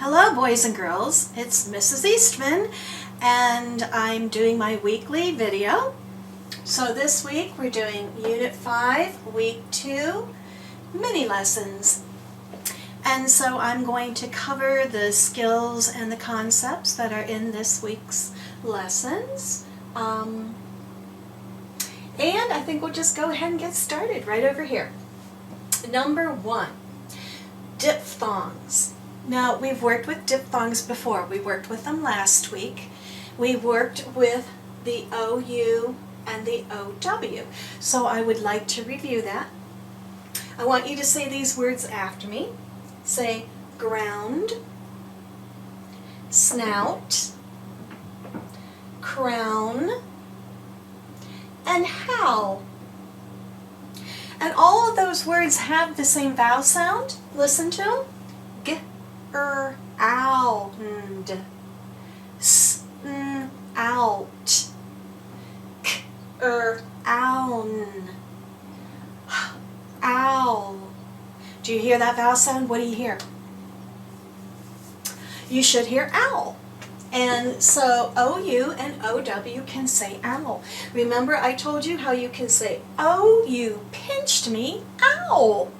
Hello boys and girls, it's Mrs. Eastman and I'm doing my weekly video. So this week we're doing Unit 5, Week 2, mini lessons. And so I'm going to cover the skills and the concepts that are in this week's lessons. And I think we'll just go ahead and get started right over here. Number 1, diphthongs. Now, we've worked with diphthongs before. We worked with them last week. We worked with the OU and the OW. So I would like to review that. I want you to say these words after me. Say ground, snout, crown, and howl. And all of those words have the same vowel sound. Listen to them. G, ound, out, k, own, owl. Do you hear that vowel sound? What do you hear? You should hear owl. And so OU and OW can say owl. Remember I told you how you can say, oh, you pinched me, owl.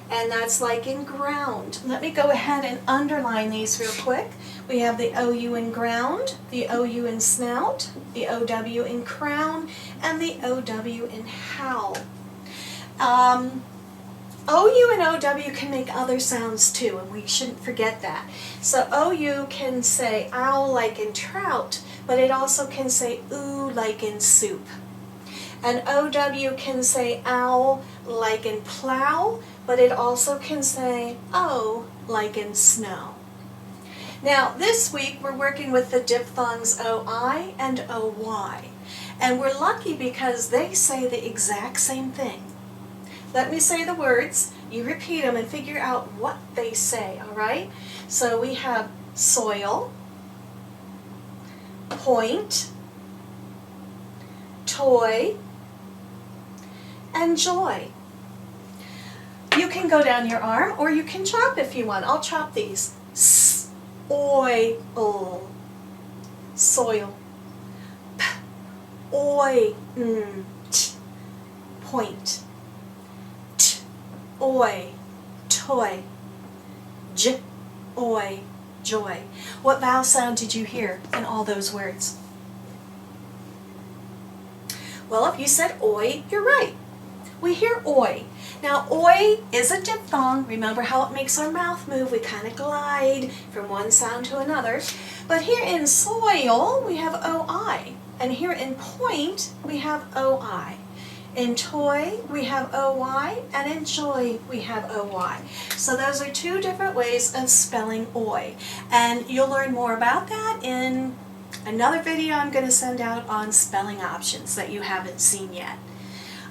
And that's like in ground. Let me go ahead and underline these real quick. We have the OU in ground, the OU in snout, the OW in crown, and the OW in howl. OU and OW can make other sounds too, and we shouldn't forget that. So OU can say owl like in trout, but it also can say ooh like in soup. And OW can say owl like in plow, but it also can say oh like in snow. Now this week we're working with the diphthongs OI and OY. And we're lucky because they say the exact same thing. Let me say the words, you repeat them and figure out what they say, all right? So we have soil, point, toy, and joy. You can go down your arm or you can chop if you want. I'll chop these. Oil, soil, point, oi, toy, oi, joy. What vowel sound did you hear in all those words? Well, if you said oi, you're right. We hear oi. Now, oi is a diphthong. Remember how it makes our mouth move? We kind of glide from one sound to another. But here in soil, we have oi. And here in point, we have oi. In toy, we have OY, and in joy, we have OY. So those are two different ways of spelling oi. And you'll learn more about that in another video I'm going to send out on spelling options that you haven't seen yet.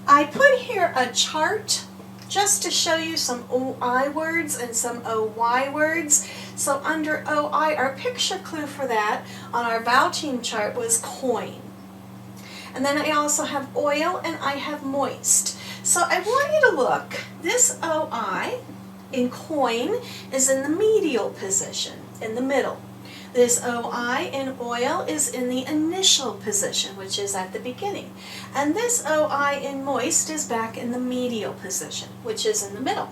I put here a chart just to show you some OI words and some OY words. So under OI, our picture clue for that on our vouching chart was coin. And then I also have oil and I have moist. So I want you to look. This OI in coin is in the medial position, in the middle. This OI in oil is in the initial position, which is at the beginning. And this OI in moist is back in the medial position, which is in the middle.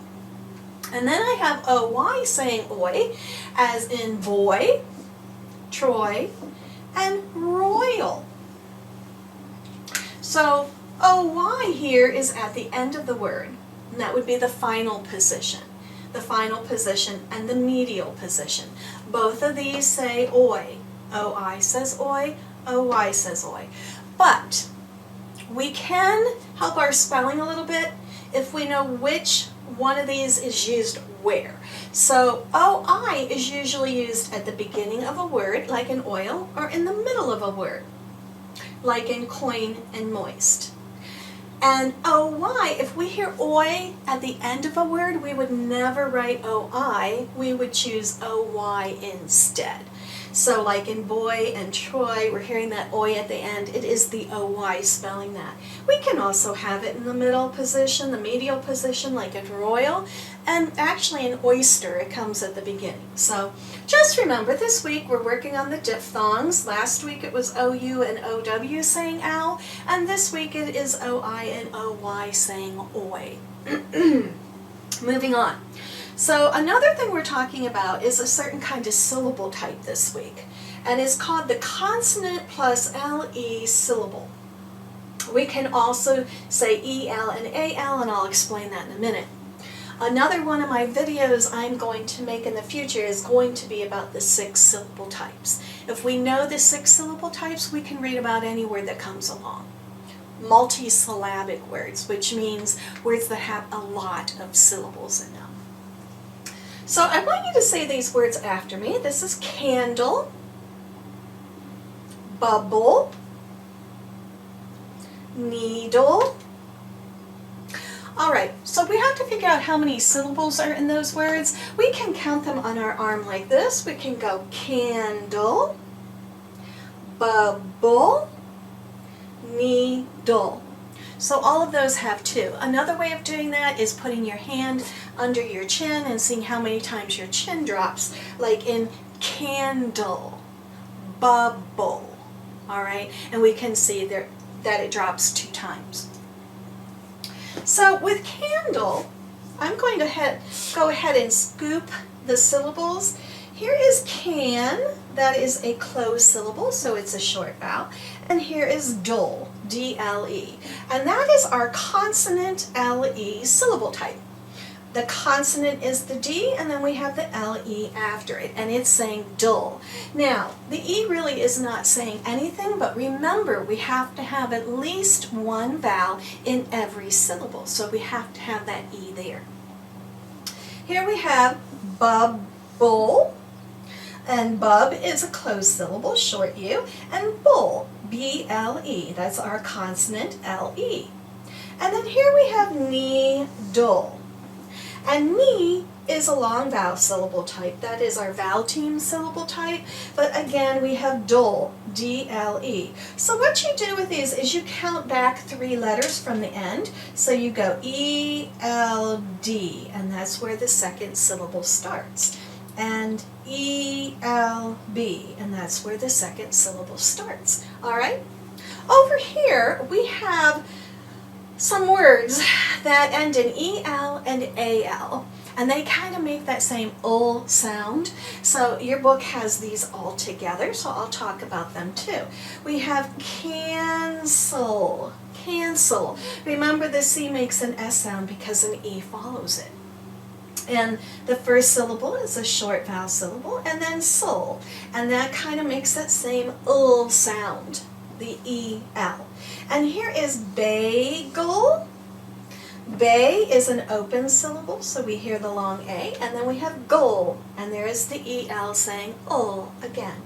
And then I have OY saying oi, as in boy, Troy, and royal. So OY here is at the end of the word, and that would be the final position. The final position and the medial position. Both of these say oi. OI says oi, OY says oi. But we can help our spelling a little bit if we know which one of these is used where. So OI is usually used at the beginning of a word, like in oil, or in the middle of a word, like in coin and moist. And OY, if we hear oi at the end of a word, we would never write OI, we would choose OY instead. So like in boy and Troy, we're hearing that oi at the end. It is the OY spelling that. We can also have it in the middle position, the medial position, like in royal. And actually in oyster, it comes at the beginning. So just remember, this week we're working on the diphthongs. Last week it was OU and OW saying ow. And this week it is OI and OY saying oi. Moving on. So another thing we're talking about is a certain kind of syllable type this week, and it's called the consonant plus LE syllable. We can also say EL and AL, and I'll explain that in a minute. Another one of my videos I'm going to make in the future is going to be about the 6 syllable types. If we know the 6 syllable types, we can read about any word that comes along. Multisyllabic words, which means words that have a lot of syllables in them. So I want you to say these words after me. This is candle, bubble, needle. All right, so we have to figure out how many syllables are in those words. We can count them on our arm like this. We can go candle, bubble, needle. So all of those have 2. Another way of doing that is putting your hand under your chin and seeing how many times your chin drops, like in candle, bubble, all right? And we can see there that it drops 2 times. So with candle, I'm going to go ahead and scoop the syllables. Here is can, that is a closed syllable, so it's a short vowel. And here is dull, D-L-E. And that is our consonant L-E syllable type. The consonant is the D, and then we have the L-E after it, and it's saying dull. Now, the E really is not saying anything, but remember, we have to have at least one vowel in every syllable, so we have to have that E there. Here we have bubble, and bub is a closed syllable, short U, and bull, B-L-E, that's our consonant L-E. And then here we have needle. And knee is a long vowel syllable type. That is our vowel team syllable type. But again, we have dull, D-L-E. So what you do with these is you count back 3 letters from the end. So you go E-L-D, and that's where the second syllable starts. And E-L-B, and that's where the second syllable starts. All right? Over here, we have some words that end in EL and AL, and they kind of make that same ul sound. So your book has these all together, so I'll talk about them too. We have cancel, cancel. Remember, the C makes an S sound because an E follows it. And the first syllable is a short vowel syllable, and then sul, and that kind of makes that same ul sound, the E-L. And here is bagel. Bay is an open syllable, so we hear the long A, and then we have goal, and there is the E-L saying ul again.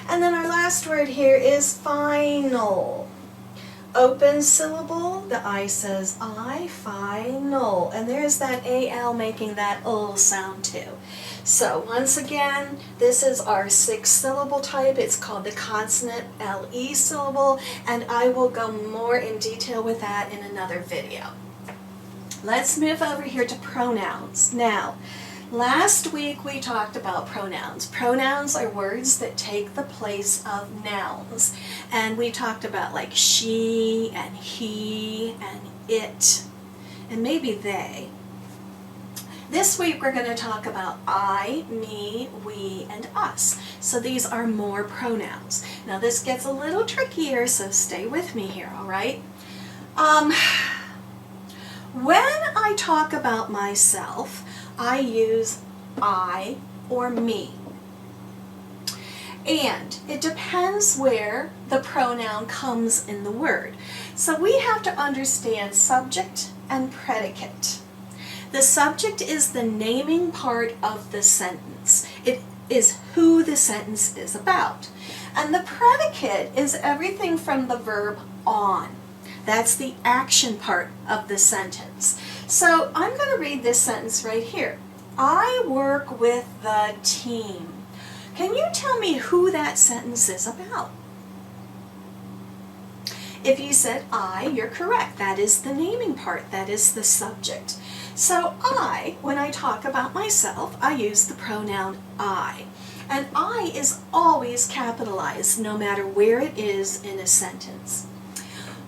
And then our last word here is final. Open syllable, the I says I, final, and there's that AL making that ul sound too. So once again, this is our 6th syllable type. It's called the consonant LE syllable, and I will go more in detail with that in another video. Let's move over here to pronouns. Now, last week we talked about pronouns. Pronouns are words that take the place of nouns. And we talked about like she and he and it and maybe they. This week we're going to talk about I, me, we, and us. So these are more pronouns. Now this gets a little trickier, so stay with me here, all right? When I talk about myself, I use I or me. And it depends where the pronoun comes in the word. So we have to understand subject and predicate. The subject is the naming part of the sentence. It is who the sentence is about. And the predicate is everything from the verb on. That's the action part of the sentence. So I'm going to read this sentence right here. I work with the team. Can you tell me who that sentence is about? If you said I, you're correct. That is the naming part. That is the subject. So I, when I talk about myself, I use the pronoun I. And I is always capitalized no matter where it is in a sentence.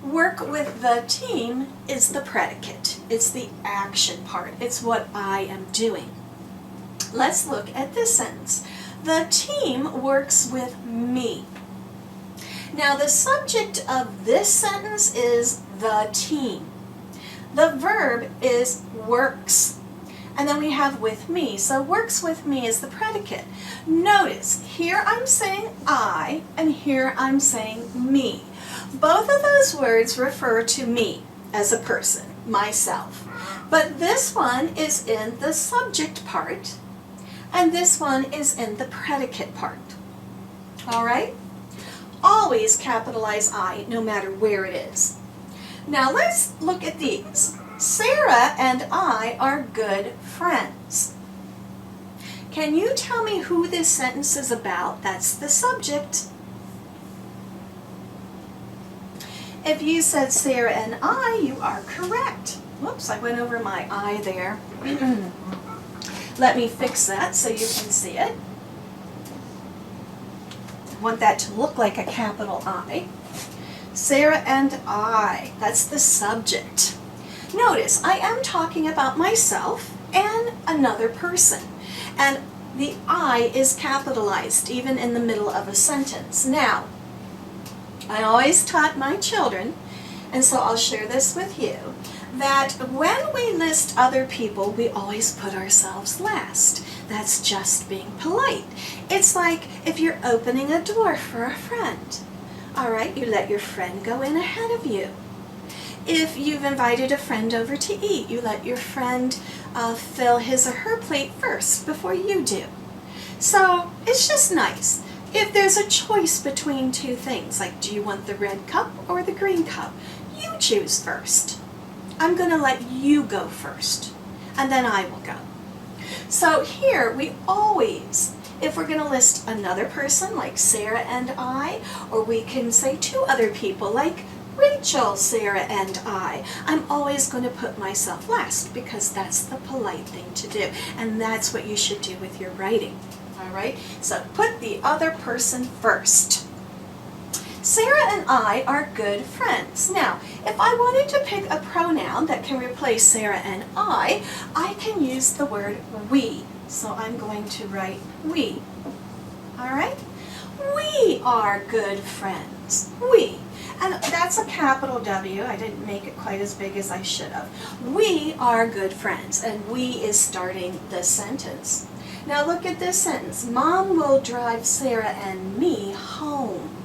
Work with the team is the predicate. It's the action part. It's what I am doing. Let's look at this sentence. The team works with me. Now the subject of this sentence is the team. The verb is works. And then we have with me. So works with me is the predicate. Notice, here I'm saying I, and here I'm saying me. Both of those words refer to me as a person, myself. But this one is in the subject part, and this one is in the predicate part. All right? Always capitalize I, no matter where it is. Now let's look at these. Sarah and I are good friends. Can you tell me who this sentence is about? That's the subject. If you said Sarah and I, you are correct. Whoops, I went over my I there. Let me fix that so you can see it. I want that to look like a capital I. Sarah and I, that's the subject. Notice, I am talking about myself and another person. And the I is capitalized even in the middle of a sentence. Now, I always taught my children, and so I'll share this with you, that when we list other people, we always put ourselves last. That's just being polite. It's like if you're opening a door for a friend. All right, you let your friend go in ahead of you. If you've invited a friend over to eat, you let your friend fill his or her plate first before you do. So it's just nice. If there's a choice between two things, like do you want the red cup or the green cup, you choose first. I'm going to let you go first, and then I will go. So here we always, if we're going to list another person like Sarah and I, or we can say two other people like Rachel, Sarah, and I'm always going to put myself last because that's the polite thing to do, and that's what you should do with your writing. All right, so put the other person first. Sarah and I are good friends. Now, if I wanted to pick a pronoun that can replace Sarah and I can use the word we. So I'm going to write we. All right? We are good friends. We. And that's a capital W. I didn't make it quite as big as I should have. We are good friends, and we is starting the sentence. Now look at this sentence. Mom will drive Sarah and me home.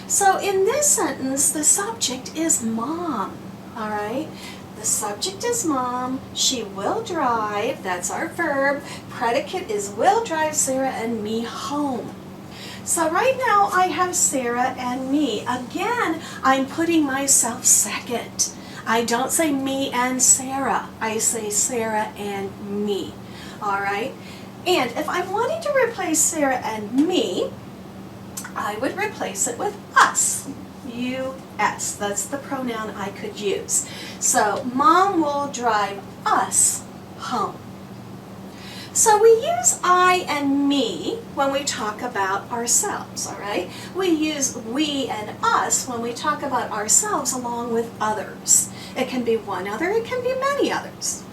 So in this sentence, the subject is mom, all right? The subject is mom. She will drive. That's our verb. Predicate is will drive Sarah and me home. So right now I have Sarah and me. Again, I'm putting myself second. I don't say me and Sarah. I say Sarah and me. All right? And if I wanted to replace Sarah and me, I would replace it with us. U-S. That's the pronoun I could use. So mom will drive us home. So we use I and me when we talk about ourselves, all right? We use we and us when we talk about ourselves along with others. It can be one other, it can be many others.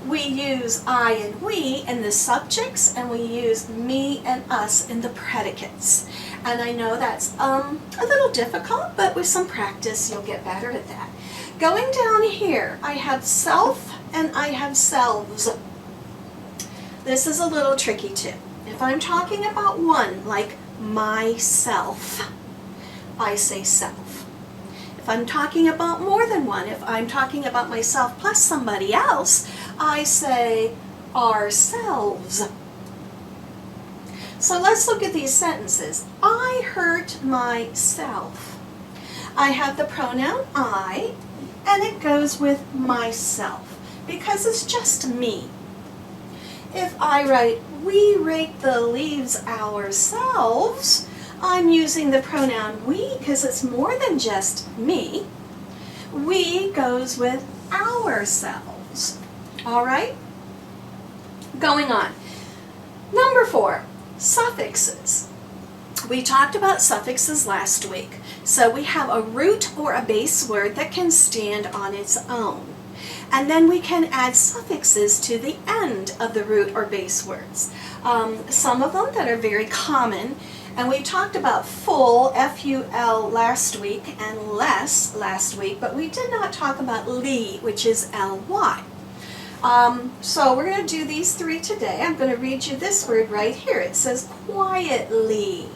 We use I and we in the subjects, and we use me and us in the predicates. And I know that's a little difficult, but with some practice you'll get better at that. Going down here, I have self and I have selves. This is a little tricky too. If I'm talking about one, like myself, I say self. If I'm talking about more than one, if I'm talking about myself plus somebody else, I say ourselves. So let's look at these sentences. I hurt myself. I have the pronoun I, and it goes with myself because it's just me. If I write we rake the leaves ourselves, I'm using the pronoun we because it's more than just me. We goes with ourselves. All right? Going on. Number 4, suffixes. We talked about suffixes last week. So we have a root or a base word that can stand on its own. And then we can add suffixes to the end of the root or base words. Some of them that are very common, and we talked about full, F-U-L, last week, and less last week, but we did not talk about ly, which is L-Y. So we're going to do these 3 today. I'm going to read you this word right here. It says quietly.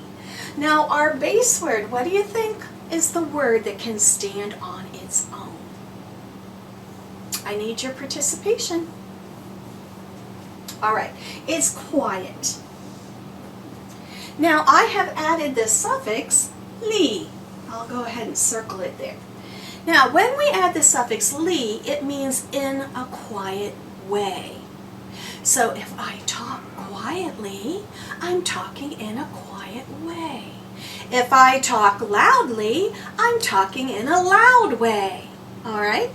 Now our base word, what do you think is the word that can stand on its own? I need your participation. All right, it's quiet. Now I have added the suffix ly. I'll go ahead and circle it there. Now when we add the suffix ly, it means in a quiet way. So if I talk quietly, I'm talking in a quiet way. If I talk loudly, I'm talking in a loud way. All right?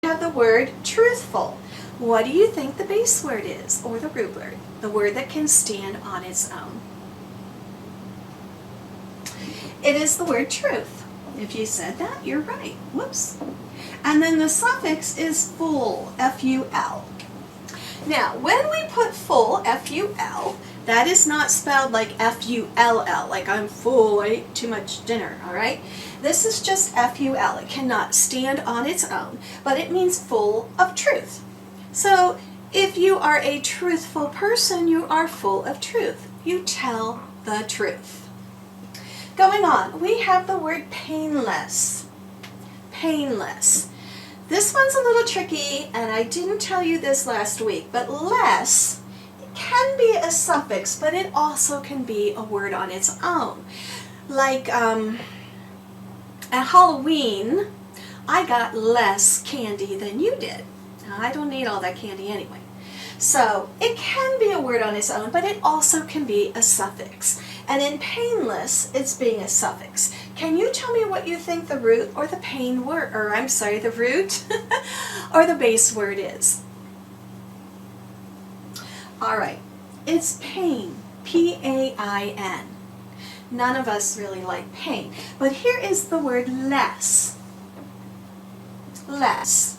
Have the word truthful. What do you think the base word is, or the root word, the word that can stand on its own? It is the word truth. If you said that, you're right. Whoops. And then the suffix is full, F-U-L. Now, when we put full, F-U-L, that is not spelled like F-U-L-L, like I'm full, I ate too much dinner, all right? This is just F-U-L. It cannot stand on its own, but it means full of truth. So if you are a truthful person, you are full of truth. You tell the truth. Going on, we have the word painless. Painless. This one's a little tricky, and I didn't tell you this last week, but less can be a suffix, but it also can be a word on its own. Like at Halloween, I got less candy than you did. Now, I don't need all that candy anyway. So it can be a word on its own, but it also can be a suffix. And in painless, it's being a suffix. Can you tell me what you think the root or the pain word, or I'm sorry, the root or the base word is? All right, it's pain, P-A-I-N. None of us really like pain. But here is the word less. Less.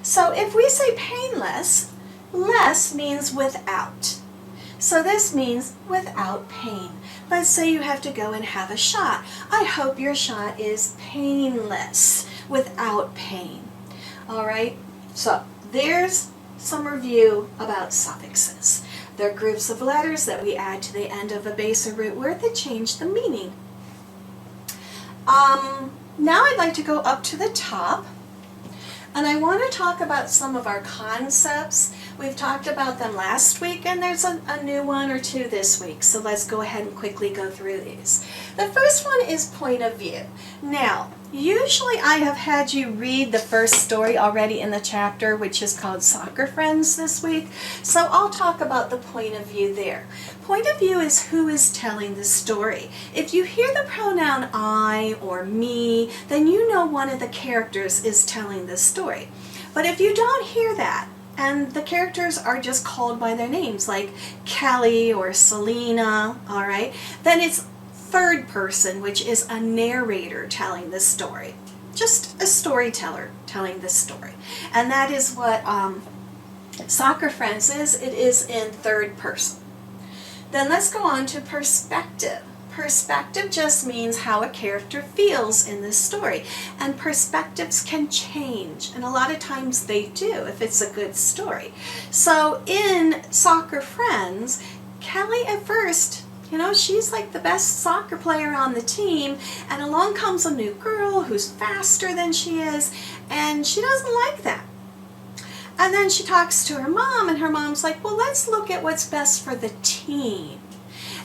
So if we say painless, less means without. So this means without pain. Let's say you have to go and have a shot. I hope your shot is painless, without pain. All right? So there's some review about suffixes. They're groups of letters that we add to the end of a base or root word that change the meaning. Now I'd like to go up to the top, and I want to talk about some of our concepts. We've talked about them last week, and there's a new one or two this week, so let's go ahead and quickly go through these. The first one is point of view. Now, usually I have had you read the first story already in the chapter, which is called Soccer Friends this week, so I'll talk about the point of view there. Point of view is who is telling the story. If you hear the pronoun I or me, then you know one of the characters is telling the story. But if you don't hear that, and the characters are just called by their names, like Kelly or Selena, all right, then it's third person, which is a narrator telling the story. Just a storyteller telling the story. And that is what Soccer Friends is. It is in third person. Then let's go on to perspective. Perspective just means how a character feels in this story. And perspectives can change, and a lot of times they do if it's a good story. So in Soccer Friends, Kelly at first, you know, she's like the best soccer player on the team, and along comes a new girl who's faster than she is, and she doesn't like that. And then she talks to her mom, and her mom's like, well, let's look at what's best for the team.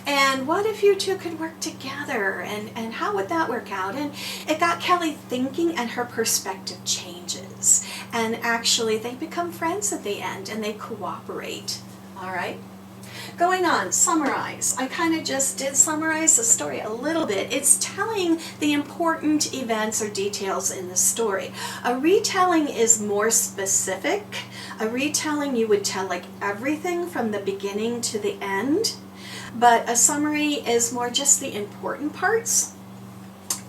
And what if you two could work together, and how would that work out? And it got Kelly thinking, and her perspective changes. And actually they become friends at the end, and they cooperate. All right? Going on, summarize. I kind of just did summarize the story a little bit. It's telling the important events or details in the story. A retelling is more specific. A retelling, you would tell like everything from the beginning to the end, but a summary is more just the important parts.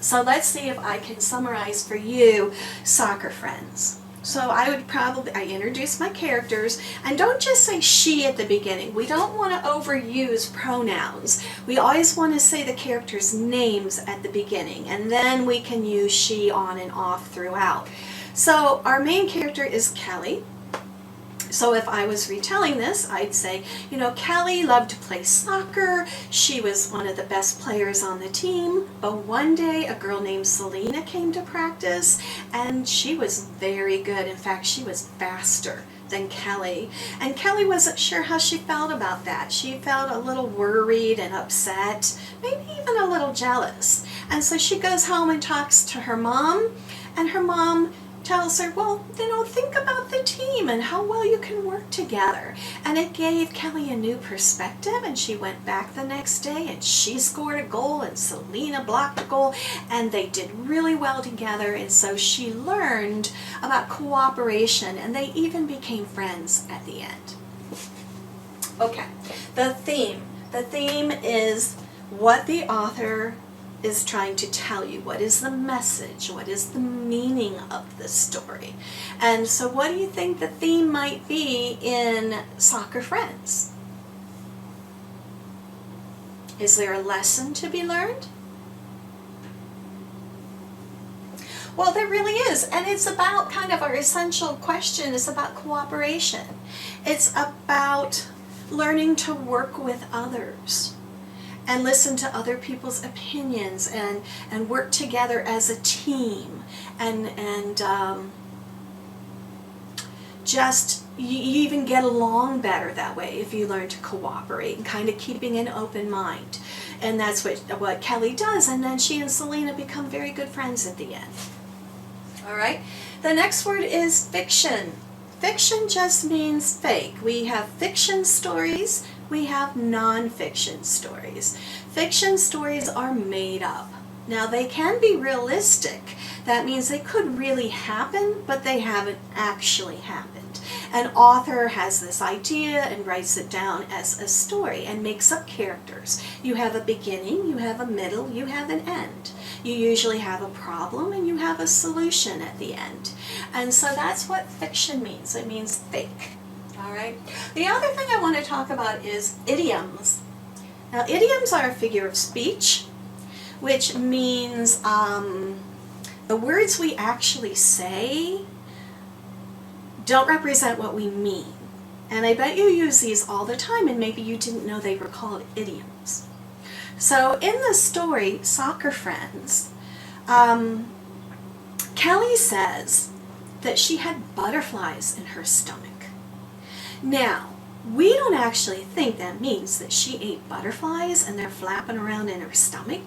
So let's see if I can summarize for you Soccer Friends. So I introduce my characters, and don't just say she at the beginning. We don't want to overuse pronouns. We always want to say the characters' names at the beginning, and then we can use she on and off throughout. So our main character is Kelly. So if I was retelling this, I'd say, you know, Kelly loved to play soccer. She was one of the best players on the team. But one day, a girl named Selena came to practice, and she was very good. In fact, she was faster than Kelly. And Kelly wasn't sure how she felt about that. She felt a little worried and upset, maybe even a little jealous. And so she goes home and talks to her mom, and her mom tells her, well, you know, think about the team and how well you can work together. And it gave Kelly a new perspective, and she went back the next day and she scored a goal and Selena blocked a goal, and they did really well together. And so she learned about cooperation, and they even became friends at the end. Okay, the theme. The theme is what the author is trying to tell you. What is the message? What is the meaning of the story? And so what do you think the theme might be in Soccer Friends? Is there a lesson to be learned? Well, there really is, and it's about kind of our essential question. It's about cooperation. It's about learning to work with others and listen to other people's opinions, and work together as a team, and just you even get along better that way if you learn to cooperate and kind of keeping an open mind. And that's what Kelly does, and then she and Selena become very good friends at the end. All right, the next word is fiction. Fiction just means fake. We have fiction stories, we have non-fiction stories. Fiction stories are made up. Now they can be realistic. That means they could really happen, but they haven't actually happened. An author has this idea and writes it down as a story and makes up characters. You have a beginning, you have a middle, you have an end. You usually have a problem and you have a solution at the end. And so that's what fiction means. It means fake. All right. The other thing I want to talk about is idioms. Now, idioms are a figure of speech, which means the words we actually say don't represent what we mean. And I bet you use these all the time, and maybe you didn't know they were called idioms. So in the story, Soccer Friends, Kelly says that she had butterflies in her stomach. Now, we don't actually think that means that she ate butterflies and they're flapping around in her stomach.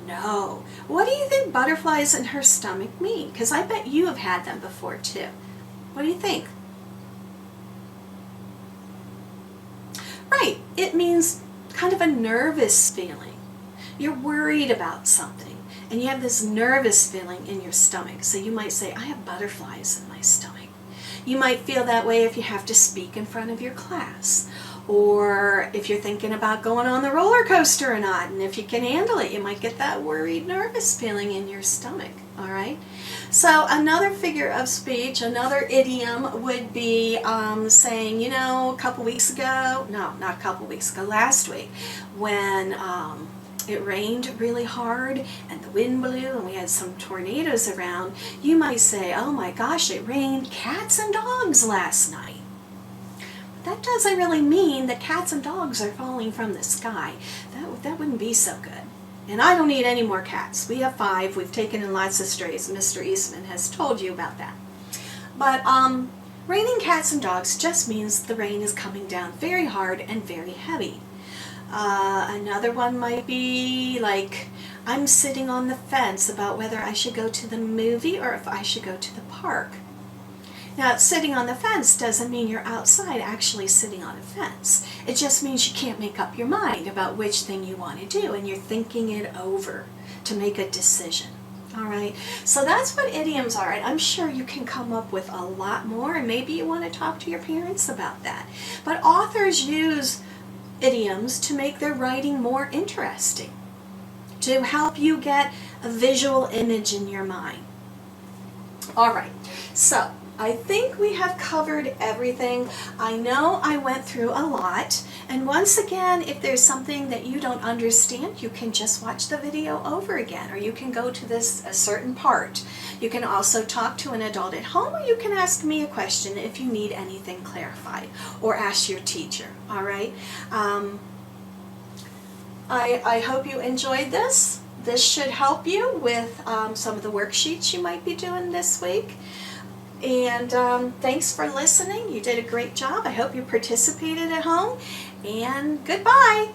No. What do you think butterflies in her stomach mean? Because I bet you have had them before too. What do you think? Right. It means kind of a nervous feeling. You're worried about something and you have this nervous feeling in your stomach. So you might say, I have butterflies in my stomach. You might feel that way if you have to speak in front of your class, or if you're thinking about going on the roller coaster or not, and if you can handle it, you might get that worried, nervous feeling in your stomach, all right? So another figure of speech, another idiom would be saying, you know, last week, when it rained really hard and the wind blew and we had some tornadoes around, you might say, oh my gosh, it rained cats and dogs last night. But that doesn't really mean that cats and dogs are falling from the sky. That wouldn't be so good. And I don't need any more cats. We have 5. We've taken in lots of strays. Mr. Eastman has told you about that. But raining cats and dogs just means the rain is coming down very hard and very heavy. Another one might be like, I'm sitting on the fence about whether I should go to the movie or if I should go to the park. Now, sitting on the fence doesn't mean you're outside actually sitting on a fence. It just means you can't make up your mind about which thing you want to do, and you're thinking it over to make a decision. All right, so that's what idioms are, and I'm sure you can come up with a lot more, and maybe you want to talk to your parents about that. But authors use idioms to make their writing more interesting, to help you get a visual image in your mind. All right, so I think we have covered everything. I know I went through a lot, and once again, if there's something that you don't understand, you can just watch the video over again, or you can go to a certain part. You can also talk to an adult at home, or you can ask me a question if you need anything clarified, or ask your teacher, all right? I hope you enjoyed this. This should help you with some of the worksheets you might be doing this week. And thanks for listening. You did a great job. I hope you participated at home. And goodbye.